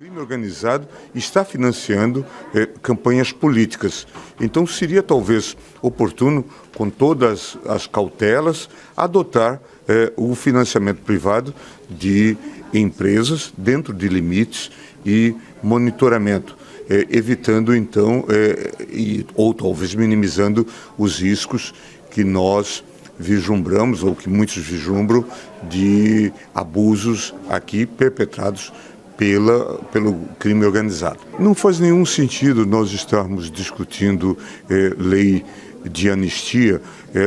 O crime organizado está financiando campanhas políticas. Então seria talvez oportuno, com todas as cautelas, adotar o financiamento privado de empresas dentro de limites e monitoramento, evitando então, ou talvez minimizando os riscos que nós vislumbramos, ou que muitos vislumbram, de abusos aqui perpetrados pelo crime organizado. Não faz nenhum sentido nós estarmos discutindo lei de anistia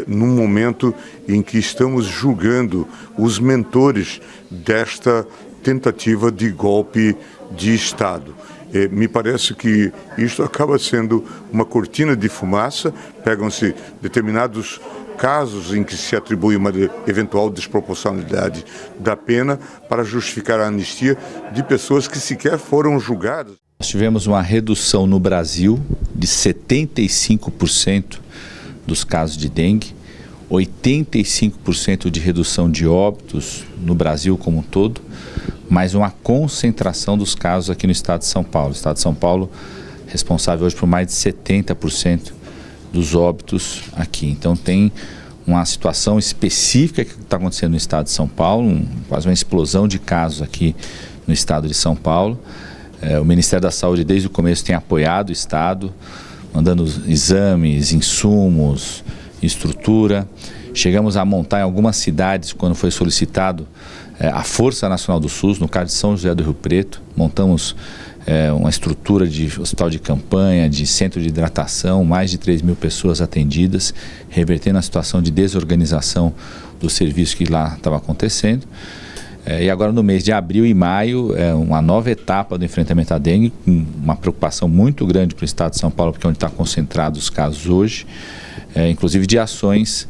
num momento em que estamos julgando os mentores desta tentativa de golpe de Estado. Me parece que isto acaba sendo uma cortina de fumaça, pegam-se determinados casos em que se atribui uma eventual desproporcionalidade da pena para justificar a anistia de pessoas que sequer foram julgadas. Nós tivemos uma redução no Brasil de 75% dos casos de dengue, 85% de redução de óbitos no Brasil como um todo, mas uma concentração dos casos aqui no estado de São Paulo. O estado de São Paulo é responsável hoje por mais de 70% dos óbitos aqui. Então tem uma situação específica que está acontecendo no estado de São Paulo, quase uma explosão de casos aqui no estado de São Paulo. O Ministério da Saúde desde o começo tem apoiado o estado, mandando exames, insumos, estrutura. Chegamos a montar em algumas cidades, quando foi solicitado, a Força Nacional do SUS, no caso de São José do Rio Preto, montamos uma estrutura de hospital de campanha, de centro de hidratação, mais de 3.000 pessoas atendidas, revertendo a situação de desorganização do serviço que lá estava acontecendo. E agora no mês de abril e maio, uma nova etapa do enfrentamento à dengue, com uma preocupação muito grande para o estado de São Paulo, porque é onde está concentrado os casos hoje, inclusive de ações.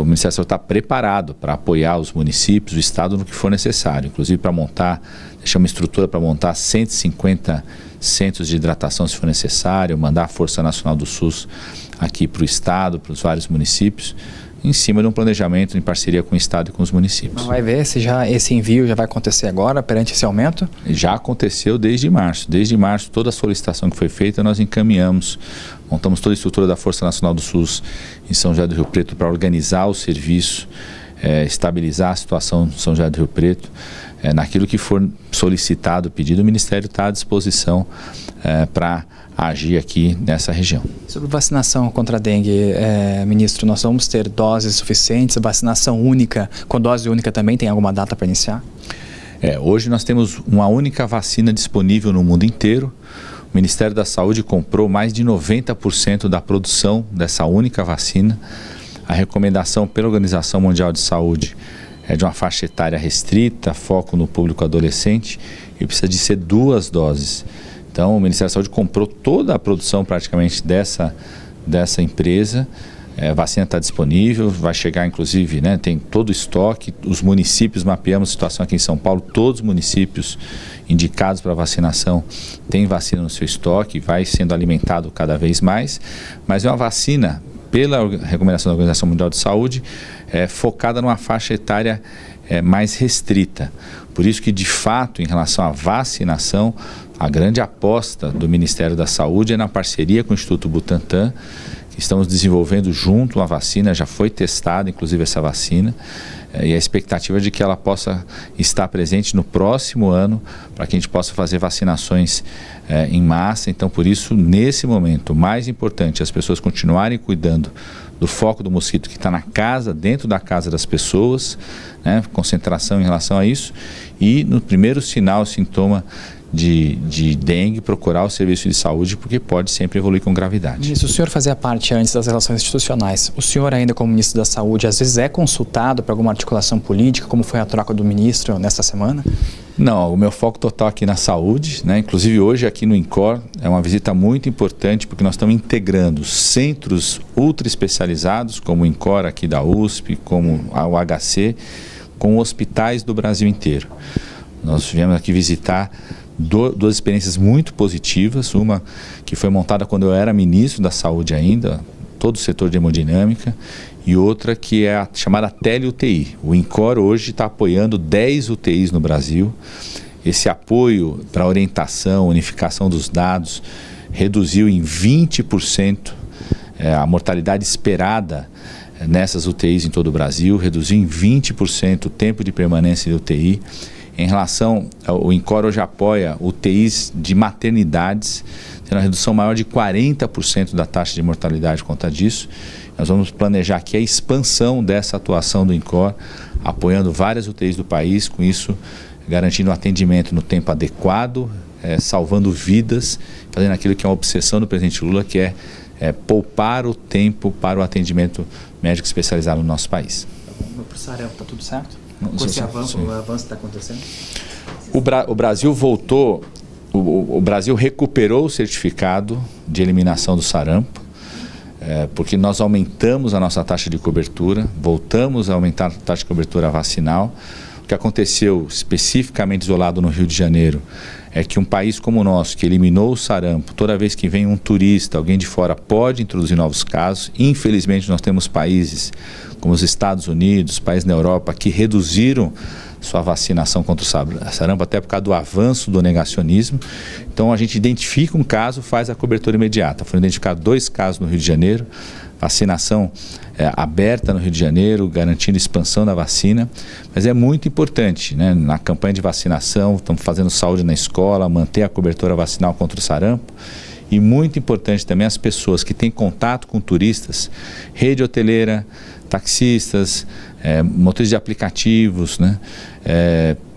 O Ministério da Saúde está preparado para apoiar os municípios, o estado no que for necessário, inclusive para deixar uma estrutura para montar 150 centros de hidratação se for necessário, mandar a Força Nacional do SUS aqui para o estado, para os vários municípios, em cima de um planejamento em parceria com o estado e com os municípios. Vai ver se esse envio já vai acontecer agora, perante esse aumento? Já aconteceu desde março. Desde março, toda a solicitação que foi feita, nós encaminhamos, montamos toda a estrutura da Força Nacional do SUS em São José do Rio Preto para organizar o serviço, estabilizar a situação de São José do Rio Preto. Naquilo que for solicitado, pedido, o Ministério está à disposição para agir aqui nessa região. Sobre vacinação contra a dengue, ministro, nós vamos ter doses suficientes, vacinação única, com dose única também, tem alguma data para iniciar? Hoje nós temos uma única vacina disponível no mundo inteiro. O Ministério da Saúde comprou mais de 90% da produção dessa única vacina. A recomendação pela Organização Mundial de Saúde é de uma faixa etária restrita, foco no público adolescente, e precisa de ser 2 doses. Então, o Ministério da Saúde comprou toda a produção praticamente dessa empresa. A vacina está disponível, vai chegar inclusive, tem todo o estoque. Os municípios, mapeamos a situação aqui em São Paulo, todos os municípios indicados para vacinação têm vacina no seu estoque, vai sendo alimentado cada vez mais, mas é uma vacina, pela recomendação da Organização Mundial de Saúde, focada numa faixa etária mais restrita. Por isso que, de fato, em relação à vacinação, a grande aposta do Ministério da Saúde é na parceria com o Instituto Butantan, que estamos desenvolvendo junto uma vacina, já foi testada inclusive essa vacina, e a expectativa é de que ela possa estar presente no próximo ano, para que a gente possa fazer vacinações em massa. Então, por isso, nesse momento, o mais importante é as pessoas continuarem cuidando do foco do mosquito que está na casa, dentro da casa das pessoas, concentração em relação a isso, e no primeiro sinal, sintoma de dengue, procurar o serviço de saúde, porque pode sempre evoluir com gravidade. Isso, o senhor fazia parte antes das relações institucionais. O senhor ainda como ministro da Saúde, às vezes é consultado para alguma articulação política, como foi a troca do ministro nesta semana? Não, o meu foco total aqui na saúde, Inclusive hoje aqui no INCOR é uma visita muito importante, porque nós estamos integrando centros ultra especializados, como o INCOR aqui da USP, como o HC, com hospitais do Brasil inteiro. Nós viemos aqui visitar duas experiências muito positivas, uma que foi montada quando eu era ministro da Saúde ainda, todo o setor de hemodinâmica, e outra que é a chamada tele-UTI. O INCOR hoje está apoiando 10 UTIs no Brasil, esse apoio para orientação, unificação dos dados, reduziu em 20% a mortalidade esperada nessas UTIs em todo o Brasil, reduziu em 20% o tempo de permanência de UTI. Em relação ao INCOR, hoje apoia UTIs de maternidades, tendo uma redução maior de 40% da taxa de mortalidade por conta disso. Nós vamos planejar aqui a expansão dessa atuação do INCOR, apoiando várias UTIs do país, com isso garantindo o atendimento no tempo adequado, salvando vidas, fazendo aquilo que é uma obsessão do presidente Lula, que é poupar o tempo para o atendimento médico especializado no nosso país. Para o sarampo, está tudo certo? Com esse avanço está acontecendo? O Brasil voltou, o Brasil recuperou o certificado de eliminação do sarampo, porque nós aumentamos a nossa taxa de cobertura, voltamos a aumentar a taxa de cobertura vacinal. O que aconteceu especificamente isolado no Rio de Janeiro é que um país como o nosso, que eliminou o sarampo, toda vez que vem um turista, alguém de fora pode introduzir novos casos. Infelizmente nós temos países como os Estados Unidos, países na Europa, que reduziram sua vacinação contra o sarampo até por causa do avanço do negacionismo. Então a gente identifica um caso, faz a cobertura imediata. Foram identificados 2 casos no Rio de Janeiro, vacinação aberta no Rio de Janeiro, garantindo expansão da vacina, mas é muito importante, né? Na campanha de vacinação, estamos fazendo saúde na escola, manter a cobertura vacinal contra o sarampo, e muito importante também as pessoas que têm contato com turistas, rede hoteleira, taxistas, motores de aplicativos, né?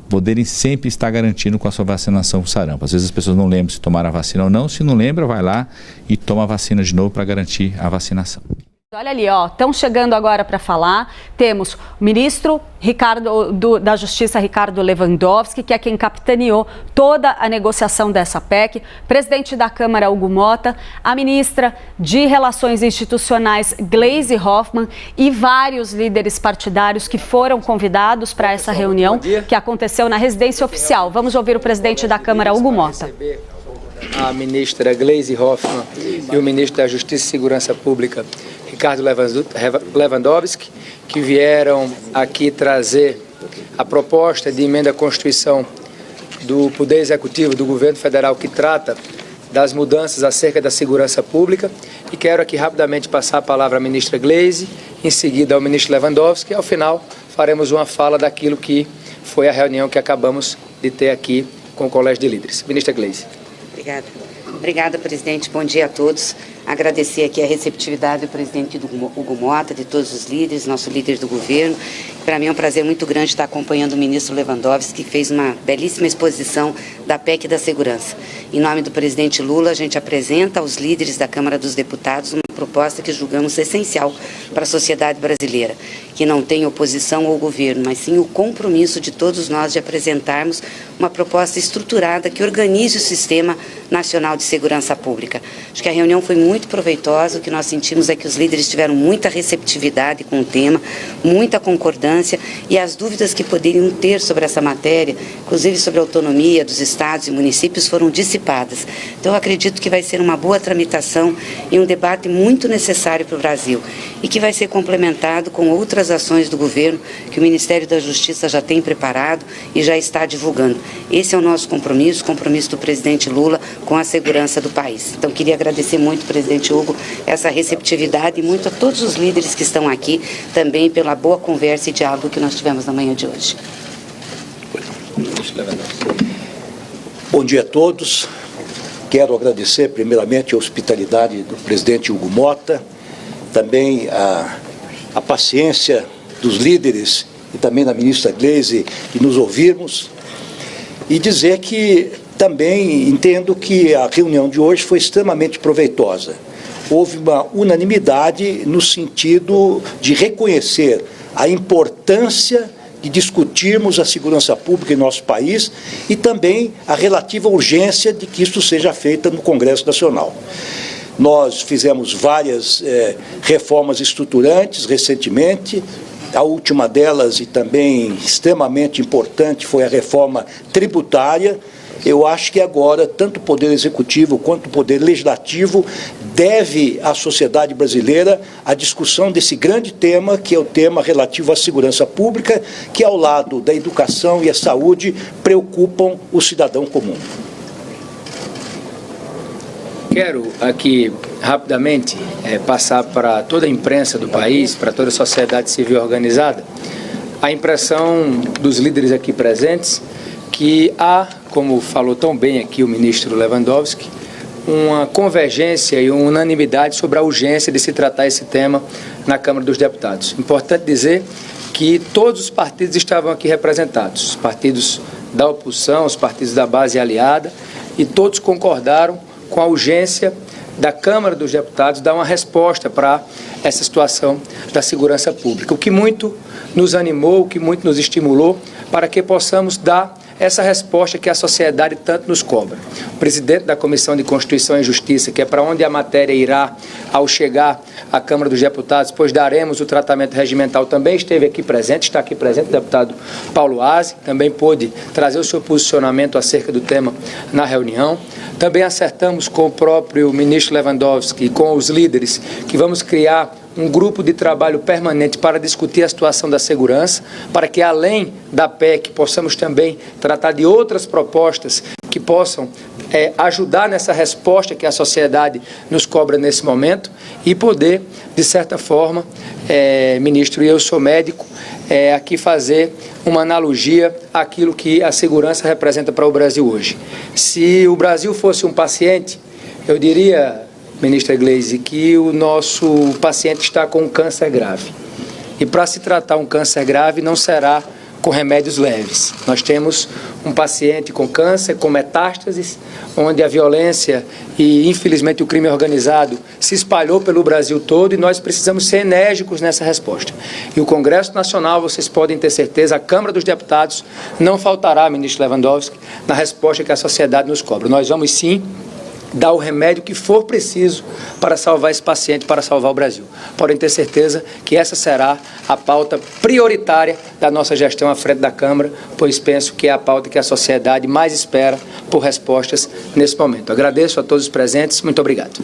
Poderem sempre estar garantindo com a sua vacinação com sarampo. Às vezes as pessoas não lembram se tomaram a vacina ou não. Se não lembra, vai lá e toma a vacina de novo para garantir a vacinação. Olha ali, estão chegando agora para falar. Temos o ministro da Justiça, Ricardo Lewandowski, que é quem capitaneou toda a negociação dessa PEC, presidente da Câmara, Hugo Motta, a ministra de Relações Institucionais, Gleisi Hoffmann, e vários líderes partidários que foram convidados para essa reunião que aconteceu na residência oficial. Vamos ouvir o presidente da Câmara, Hugo Motta. A ministra Gleisi Hoffmann e o ministro da Justiça e Segurança Pública, Ricardo Lewandowski, que vieram aqui trazer a proposta de emenda à Constituição do Poder Executivo do Governo Federal, que trata das mudanças acerca da segurança pública. E quero aqui rapidamente passar a palavra à ministra Gleisi, em seguida ao ministro Lewandowski, e ao final faremos uma fala daquilo que foi a reunião que acabamos de ter aqui com o Colégio de Líderes. Ministra Gleisi. Obrigada, presidente. Bom dia a todos. Agradecer aqui a receptividade do presidente Hugo Motta, de todos os líderes, nosso líder do governo. Para mim é um prazer muito grande estar acompanhando o ministro Lewandowski, que fez uma belíssima exposição da PEC da segurança. Em nome do presidente Lula, a gente apresenta aos líderes da Câmara dos Deputados uma proposta que julgamos essencial para a sociedade brasileira, que não tem oposição ao governo, mas sim o compromisso de todos nós de apresentarmos uma proposta estruturada que organize o Sistema Nacional de Segurança Pública. Acho que a reunião foi muito proveitosa. O que nós sentimos é que os líderes tiveram muita receptividade com o tema, muita concordância, e as dúvidas que poderiam ter sobre essa matéria, inclusive sobre a autonomia dos estados e municípios, foram dissipadas. Então eu acredito que vai ser uma boa tramitação e um debate muito necessário para o Brasil, e que vai ser complementado com outras ações do governo que o Ministério da Justiça já tem preparado e já está divulgando. Esse é o nosso compromisso, o compromisso do presidente Lula com a segurança do país. Então queria agradecer muito, presidente Hugo, essa receptividade, e muito a todos os líderes que estão aqui também pela boa conversa e diálogo que nós tivemos na manhã de hoje. Bom dia a todos. Quero agradecer primeiramente a hospitalidade do presidente Hugo Motta, também a paciência dos líderes e também da ministra Gleisi de nos ouvirmos, e dizer que também entendo que a reunião de hoje foi extremamente proveitosa. Houve uma unanimidade no sentido de reconhecer a importância de discutirmos a segurança pública em nosso país e também a relativa urgência de que isso seja feito no Congresso Nacional. Nós fizemos várias reformas estruturantes recentemente. A última delas, e também extremamente importante, foi a reforma tributária, eu acho que agora, tanto o Poder Executivo quanto o Poder Legislativo deve à sociedade brasileira a discussão desse grande tema, que é o tema relativo à segurança pública, que ao lado da educação e a saúde preocupam o cidadão comum. Quero aqui rapidamente passar para toda a imprensa do país, para toda a sociedade civil organizada, a impressão dos líderes aqui presentes que há, como falou tão bem aqui o ministro Lewandowski, uma convergência e uma unanimidade sobre a urgência de se tratar esse tema na Câmara dos Deputados. Importante dizer que todos os partidos estavam aqui representados, os partidos da oposição, os partidos da base aliada, e todos concordaram com a urgência da Câmara dos Deputados dar uma resposta para essa situação da segurança pública. O que muito nos animou, o que muito nos estimulou para que possamos dar essa resposta que a sociedade tanto nos cobra. O presidente da Comissão de Constituição e Justiça, que é para onde a matéria irá ao chegar à Câmara dos Deputados, pois daremos o tratamento regimental, também esteve aqui presente, está aqui presente o deputado Paulo Aze, também pôde trazer o seu posicionamento acerca do tema na reunião. Também acertamos com o próprio ministro Lewandowski e com os líderes que vamos criar um grupo de trabalho permanente para discutir a situação da segurança, para que além da PEC possamos também tratar de outras propostas que possam ajudar nessa resposta que a sociedade nos cobra nesse momento e poder, de certa forma, ministro, e eu sou médico, aqui fazer uma analogia àquilo que a segurança representa para o Brasil hoje. Se o Brasil fosse um paciente, eu diria, ministra Gleisi, que o nosso paciente está com um câncer grave. E para se tratar um câncer grave não será com remédios leves. Nós temos um paciente com câncer, com metástases, onde a violência e, infelizmente, o crime organizado se espalhou pelo Brasil todo e nós precisamos ser enérgicos nessa resposta. E o Congresso Nacional, vocês podem ter certeza, a Câmara dos Deputados não faltará, ministro Lewandowski, na resposta que a sociedade nos cobra. Nós vamos, sim, dar o remédio que for preciso para salvar esse paciente, para salvar o Brasil. Podem ter certeza que essa será a pauta prioritária da nossa gestão à frente da Câmara, pois penso que é a pauta que a sociedade mais espera por respostas nesse momento. Agradeço a todos os presentes. Muito obrigado.